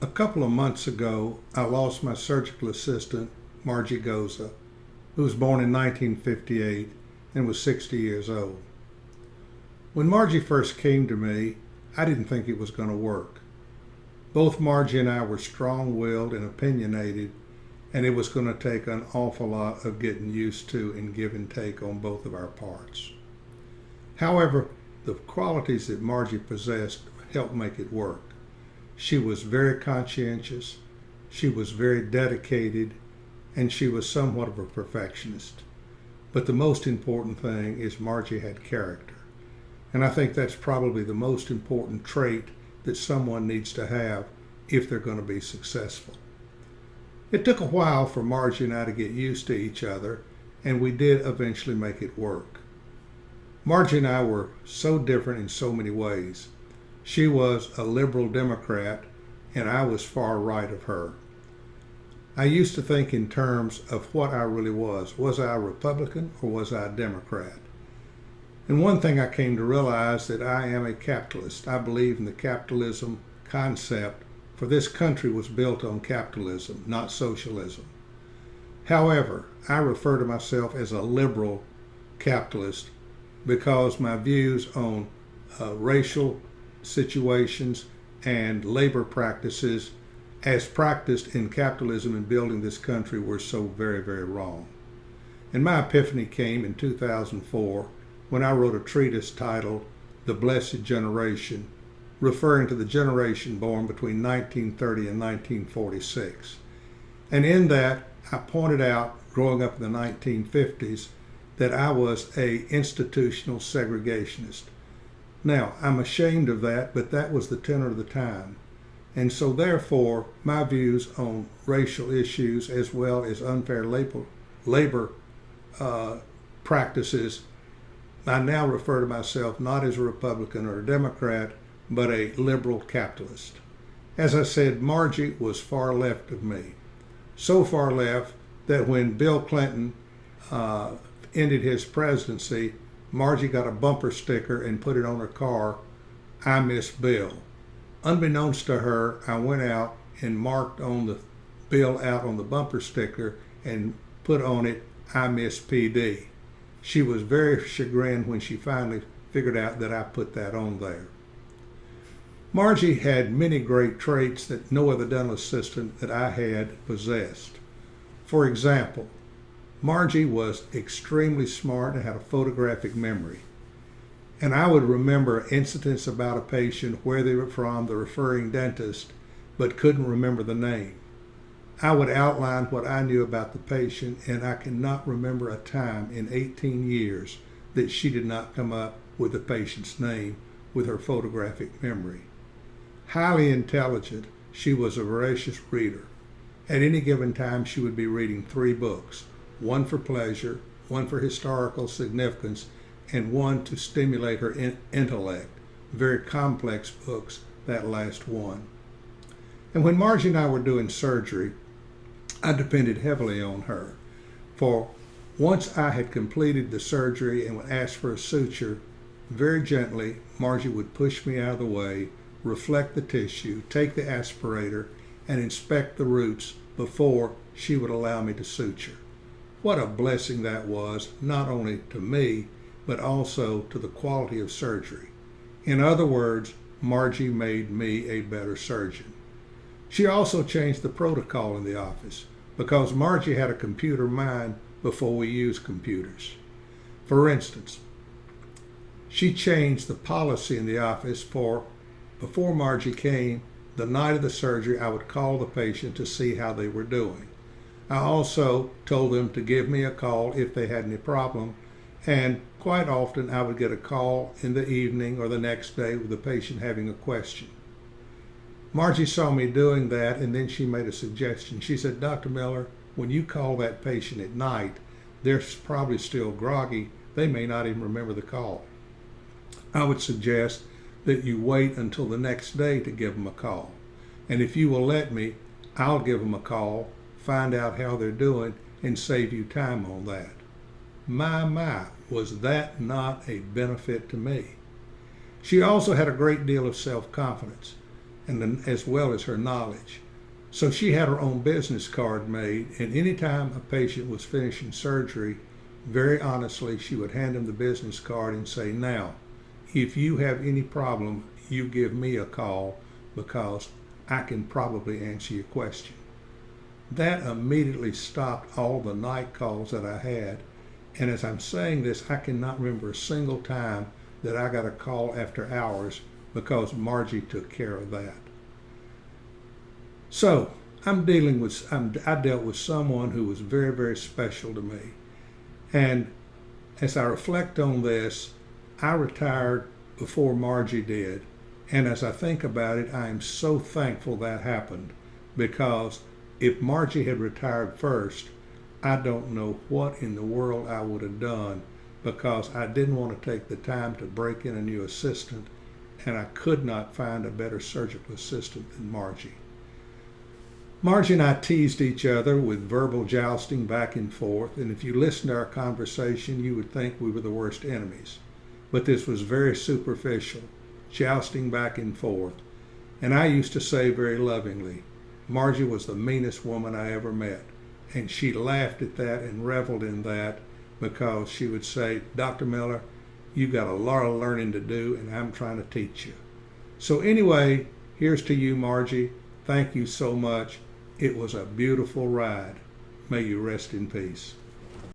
A couple of months ago, I lost my surgical assistant, Margie Gosa, who was born in 1958 and was 60 years old. When Margie first came to me, I didn't think it was going to work. Both Margie and I were strong-willed and opinionated, and it was going to take an awful lot of getting used to and give and take on both of our parts. However, the qualities that Margie possessed helped make it work. She was very conscientious, she was very dedicated, and she was somewhat of a perfectionist. But the most important thing is Margie had character. And I think that's probably the most important trait that someone needs to have if they're going to be successful. It took a while for Margie and I to get used to each other, and we did eventually make it work. Margie and I were so different in so many ways. She was a liberal Democrat, and I was far right of her. I used to think in terms of what I really was. Was I a Republican or was I a Democrat? And one thing I came to realize that I am a capitalist. I believe in the capitalism concept, for this country was built on capitalism, not socialism. However, I refer to myself as a liberal capitalist because my views on racial situations and labor practices as practiced in capitalism and building this country were so very, very wrong. And my epiphany came in 2004 when I wrote a treatise titled The Blessed Generation, referring to the generation born between 1930 and 1946. And in that, I pointed out, growing up in the 1950s, that I was an institutional segregationist. Now, I'm ashamed of that, but that was the tenor of the time. And so therefore, my views on racial issues as well as unfair labor practices, I now refer to myself not as a Republican or a Democrat, but a liberal capitalist. As I said, Margie was far left of me. So far left that when Bill Clinton ended his presidency, Margie got a bumper sticker and put it on her car, "I miss Bill." Unbeknownst to her, I went out and marked on the bill out on the bumper sticker and put on it, "I miss PD." She was very chagrined when she finally figured out that I put that on there. Margie had many great traits that no other dental assistant that I had possessed. For example, Margie was extremely smart and had a photographic memory. And I would remember incidents about a patient, where they were from, the referring dentist, but couldn't remember the name. I would outline what I knew about the patient, and I cannot remember a time in 18 years that she did not come up with the patient's name with her photographic memory. Highly intelligent, she was a voracious reader. At any given time, she would be reading 3 books, one for pleasure, one for historical significance, and one to stimulate her intellect. Very complex books, that last one. And when Margie and I were doing surgery, I depended heavily on her. For once I had completed the surgery and would ask for a suture, very gently, Margie would push me out of the way, reflect the tissue, take the aspirator, and inspect the roots before she would allow me to suture. What a blessing that was, not only to me, but also to the quality of surgery. In other words, Margie made me a better surgeon. She also changed the protocol in the office because Margie had a computer mind before we used computers. For instance, she changed the policy in the office for, before Margie came, the night of the surgery, I would call the patient to see how they were doing. I also told them to give me a call if they had any problem, and quite often I would get a call in the evening or the next day with the patient having a question. Margie saw me doing that, and then she made a suggestion. She said, "Dr. Miller, when you call that patient at night, they're probably still groggy. They may not even remember the call. I would suggest that you wait until the next day to give them a call. And if you will let me, I'll give them a call, find out how they're doing, and save you time on that." My, was that not a benefit to me? She also had a great deal of self-confidence. as well as her knowledge. So she had her own business card made, and anytime a patient was finishing surgery, very honestly, she would hand him the business card and say, now, if you have any problem, you give me a call because I can probably answer your question. That immediately stopped all the night calls that I had. And as I'm saying this, I cannot remember a single time that I got a call after hours because Margie took care of that. So I dealt with someone who was very, very special to me. And as I reflect on this, I retired before Margie did. And as I think about it, I am so thankful that happened, because if Margie had retired first, I don't know what in the world I would have done, because I didn't want to take the time to break in a new assistant, and I could not find a better surgical assistant than Margie. Margie and I teased each other with verbal jousting back and forth, and if you listened to our conversation, you would think we were the worst enemies. But this was very superficial, jousting back and forth. And I used to say very lovingly, Margie was the meanest woman I ever met. And she laughed at that and reveled in that, because she would say, Dr. Miller, you've got a lot of learning to do, and I'm trying to teach you. So anyway, here's to you, Margie. Thank you so much. It was a beautiful ride. May you rest in peace.